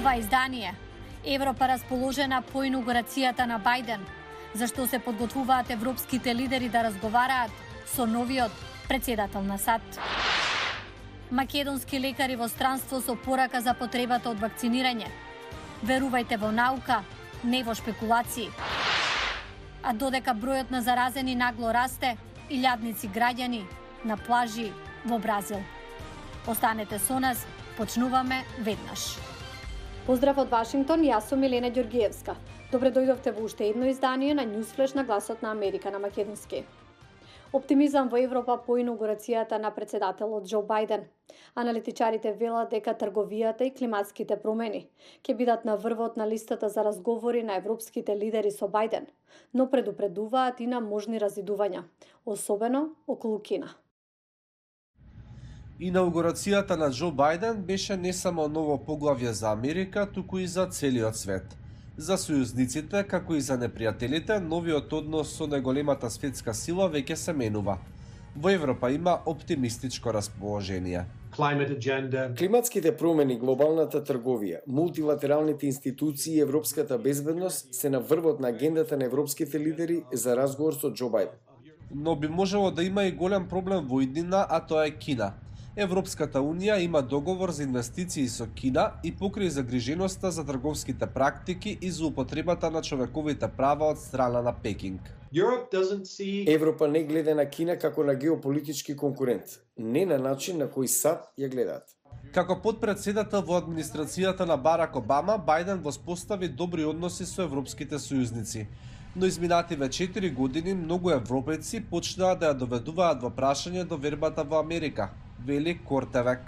ова издание. Европа расположена по инаугурацијата на Бајден, зашто се подготвуваат европските лидери да разговараат со новиот председател на САД. Македонски лекари во странство со порака за потребата од вакцинирање. Верувајте во наука, не во шпекулации. А додека бројот на заразени нагло расте, илјадници граѓани на плажи во Бразил. Останете со нас, почнуваме веднаш. Поздрав од Вашингтон, јас сум Милена Ѓоргиевска. Добре дојдовте во уште едно издание на Newsflash на гласот на Америка на македонски. Оптимизам во Европа по инаугурацијата на председателот Џо Бајден. Аналитичарите велат дека трговијата и климатските промени ќе бидат на врвот на листата за разговори на европските лидери со Бајден, но предупредуваат и на можни разидувања, особено околу Кина. Инаугурацијата на Џо Бајден беше не само ново поглавје за Америка, туку и за целиот свет. За сојузниците, како и за непријателите, новиот однос со најголемата светска сила веќе се менува. Во Европа има оптимистичко расположение. Климатските промени, глобалната трговија, мултилатералните институции и европската безбедност се на врвот на агендата на европските лидери за разговор со Џо Бајден. Но би можело да има и голем проблем во иднина, а тоа е Кина. Европската унија има договор за инвестиции со Кина и покрај загриженоста за трговските практики и за употребата на човековите права од страна на Пекинг. Европа не гледа на Кина како на геополитички конкурент, не на начин на кој САД ја гледаат. Како подпредседател во администрацијата на Барак Обама, Бајден воспостави добри односи со европските сојузници. Но изминативе 4 години многу европејци почнаа да ја доведуваат во прашање довербата во Америка, вели Кортевек.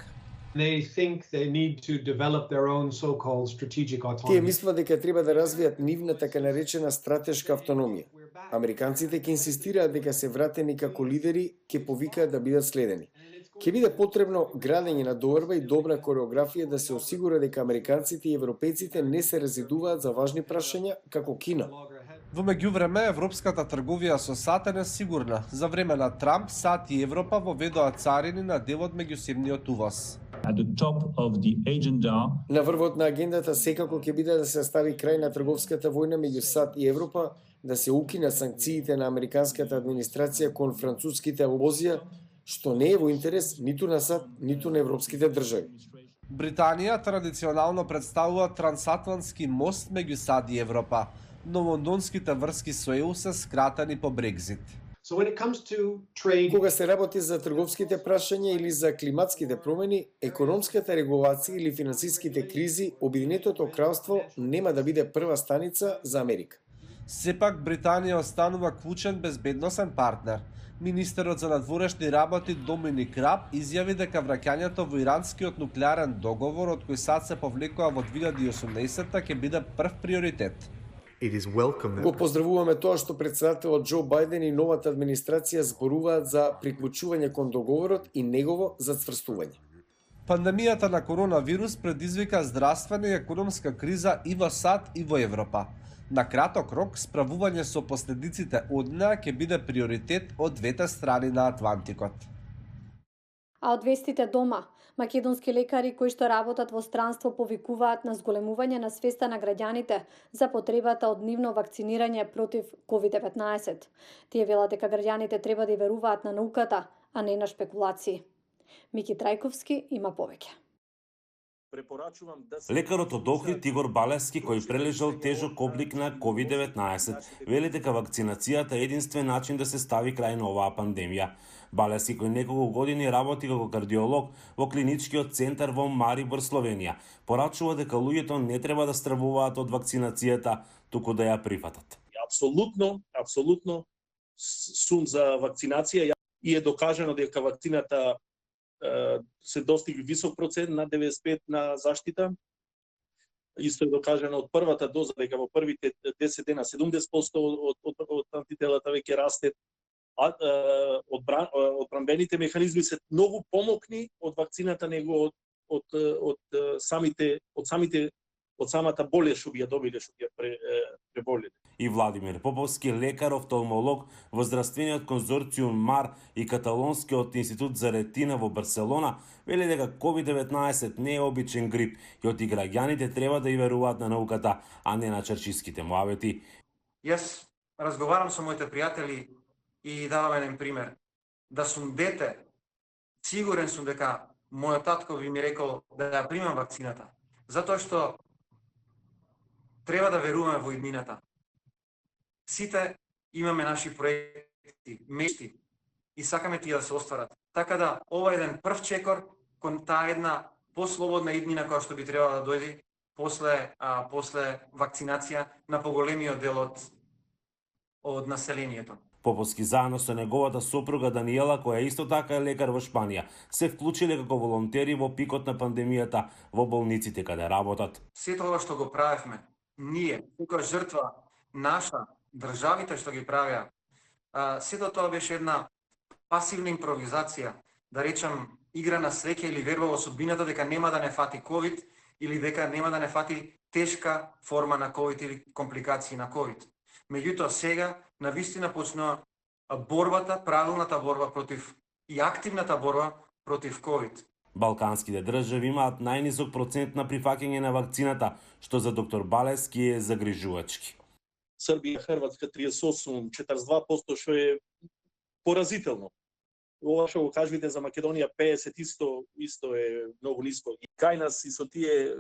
Тие мислат дека треба да развијат нивна така наречена стратешка автономија. Американците ќе инсистираат дека се вратени како лидери, ќе повикаат да бидат следени. Ќе биде потребно градење на доверба и добра кореографија да се осигура дека американците и европејците не се разидуваат за важни прашања како Кина. Во меѓувреме, европската трговија со САД е несигурна. За време на Трамп, САД и Европа воведоа царини на дел од меѓусебниот увоз. На врвот на агендата секако ќе биде да се стави крај на трговската војна меѓу САД и Европа, да се укинат санкциите на американската администрација кон француските лозија, што не е во интерес ниту на САД, ниту на европските држави. Британија традиционално представува трансатлантски мост меѓу САД и Европа, но лондонските врски со ЕУ се скратени по Брекзит. Кога се работи за трговските прашања или за климатските промени, економската регулација или финансиските кризи, Обединетото кралство нема да биде прва станица за Америка. Сепак Британија останува клучен безбедносен партнер. Министерот за надворешни работи Доминик Раб изјави дека враќањето во иранскиот нуклеарен договор од кој САД се повлекува во 2018 ќе биде прв приоритет. Го поздравуваме тоа што председателот Џо Бајден и новата администрација зборуваат за приклучување кон договорот и негово зацврстување. Пандемијата на коронавирус предизвика здравствена и економска криза и во САД и во Европа. На краток рок, справување со последиците од неа ќе биде приоритет од двете страни на Атлантикот. А од вестите дома, македонски лекари кои што работат во странство повикуваат на зголемување на свеста на граѓаните за потребата од нивно вакцинирање против COVID-19. Тие велат дека граѓаните треба да веруваат на науката, а не на шпекулации. Мики Трајковски има повеќе. Лекарот од Охрид Игор Балевски, кој прележал тежок облик на COVID-19, вели дека вакцинацијата е единствен начин да се стави крај на оваа пандемија. Балевски, кој неколку години работи како кардиолог во клиничкиот центар во Марибор, Словенија, порачува дека луѓето не треба да стравуваат од вакцинацијата, туку да ја прифатат. Апсолутно сум за вакцинација и е докажано дека вакцината се достигли висок процент на 95 на заштита. Исто е докажано од првата доза дека во првите 10 дена 70% од антителата веќе расте. Одбранбените механизми се многу помокни од вакцината него од самите од самата болест што би ја добиле, што би ја преболеле. И Владимир Поповски, лекар, офталмолог во здравствениот конзорциум МАР и Каталонскиот институт за ретина во Барселона, вели дека COVID-19 не е обичен грип и оти граѓаните треба да и веруваат на науката, а не на чарчиските муавети. Јас разговарам со моите пријатели и давам еден пример. Да сум дете, сигурен сум дека мојот татко би ми рекол да ја примам вакцината, затоа што треба да веруваме во иднината. Сите имаме наши проекти, мечти и сакаме тие да се остварат. Така да ова е еден прв чекор кон таа една послободна иднина која што би требала да дојде после вакцинација на поголемиот дел од населението. Поповски заедно со неговата сопруга Даниела, која исто така е лекар во Шпанија, се вклучиле како волонтери во пикот на пандемијата во болниците каде работат. Сето ова што го правевме, ние, тука жртва наша, државите што ги правеа, сето тоа беше една пасивна импровизација, да речам игра на среќа или верба во судбината дека нема да не фати ковид или дека нема да не фати тешка форма на ковид или компликации на ковид. Меѓутоа сега навистина почнува борбата, правилната борба против и активната борба против ковид. Балканските држави имаат најнисок процент на прифаќање на вакцината, што за доктор Балески е загрижувачки. Србија, Хрватска 38, 42%, што е поразително. Ова што го кажувате за Македонија 50 исто е многу ниско. И кај нас и со тие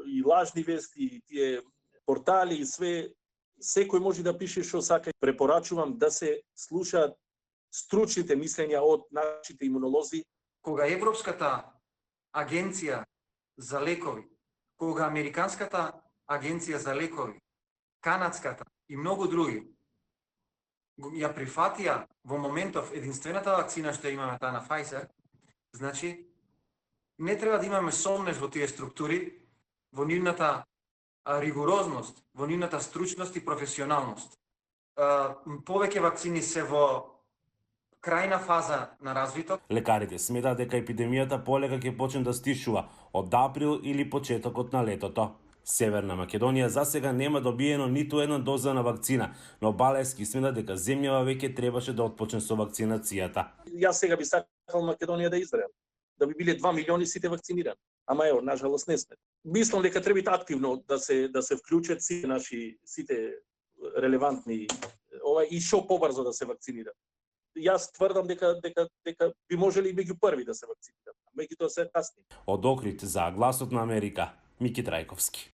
и лажни вести, и тие портали и све, секој може да пише што сака. Препорачувам да се слушаат стручните мислења од нашите имунолози. Кога Европската агенција за лекови, кога Американската агенција за лекови, Канадската и многу други ја прифатија во моментов единствената вакцина што имаме таа на Pfizer, значи не треба да имаме сомнеш во тие структури, во нивната ригорозност, во нивната стручност и професионалност. Повеќе вакцини се во крајна фаза на развиток. Лекарите сметаат дека епидемијата полека ќе почне да стишува од април или почетокот на летото. Северна Македонија засега нема добиено ниту една доза на вакцина, но Балески смета дека земјава веќе требаше да отпочне со вакцинацијата. Јас сега би сакал Македонија да израел, да би биле 2 милиони сите вакцинирани. Ама ево, нажалост не сме. Мислам дека треба активно да се вклучат сите релевантни и што побрзо да се вакцинират. Јас тврдам дека би можели меѓу први да се вакцинират, меѓутоа се касни. Од Охрид за Гласот на Америка, Мики Трајковски.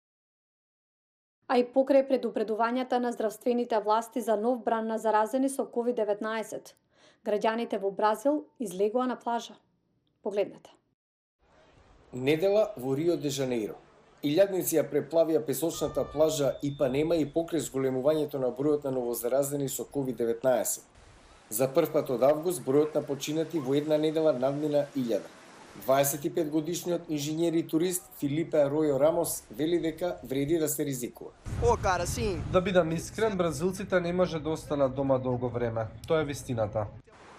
А и покрај предупредувањата на здравствените власти за нов бран на заразени со COVID-19, граѓаните во Бразил излегоа на плажа. Погледнете. Недела во Рио де Жанеиро. Илјадници ја преплавија песочната плажа Ипанема и покрај зголемувањето на бројот на новозаразени со COVID-19. За прв пат од август бројот на починати во една недела надмина 1000. 25 годишниот инженер и турист Филипе Аројо Рамос вели дека вреди да се ризикува. Да бидам искрен, бразилците не може да останат дома долго време. Тоа е вистината.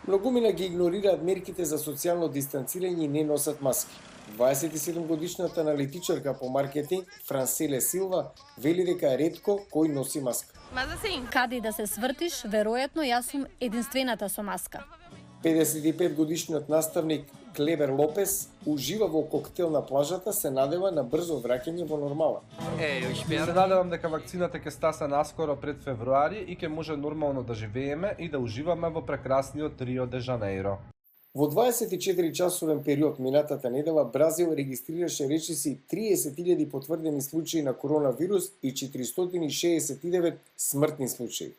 Многумина ги игнорираат мерките за социјално дистанцирање и не носат маски. 27 годишната аналитичарка по маркетинг Франселе Силва вели дека е ретко кој носи маска. Каде и да се свртиш, веројатно јас сум единствената со маска. 55 годишниот наставник Клебер Лопес ужива во коктел на плажата, се надева на брзо враќање во нормала. Се надевам дека вакцината ќе стаса наскоро пред февруари и ќе може нормално да живееме и да уживаме во прекрасниот Рио де Жанеиро. Во 24-часовен период минатата недела Бразил регистрираше речиси 30.000 потврдени случаи на коронавирус и 469 смртни случаи.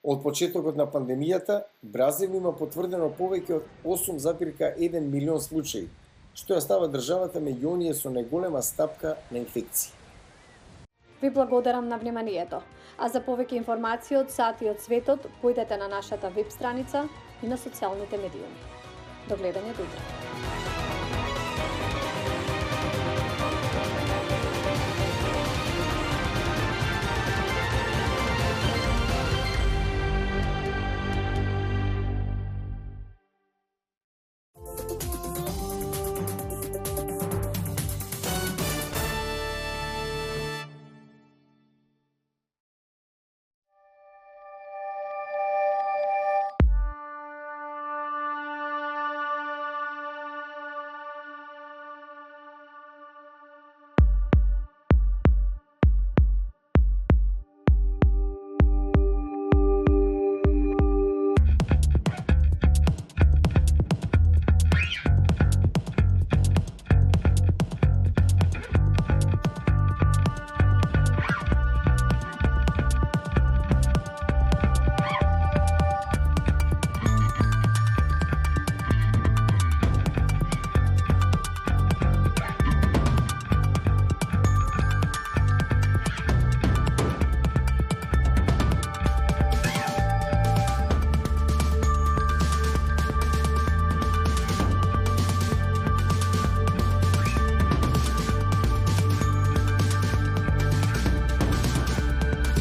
Од почетокот на пандемијата, Бразил има потврдено повеќе од 8,1 милион случаи, што ја става државата меѓу оние со најголема стапка на инфекции. Ви благодарам на вниманието. А за повеќе информации од САД и од светот, појдете на нашата веб страница и на социјалните медиуми. До гледање до утре.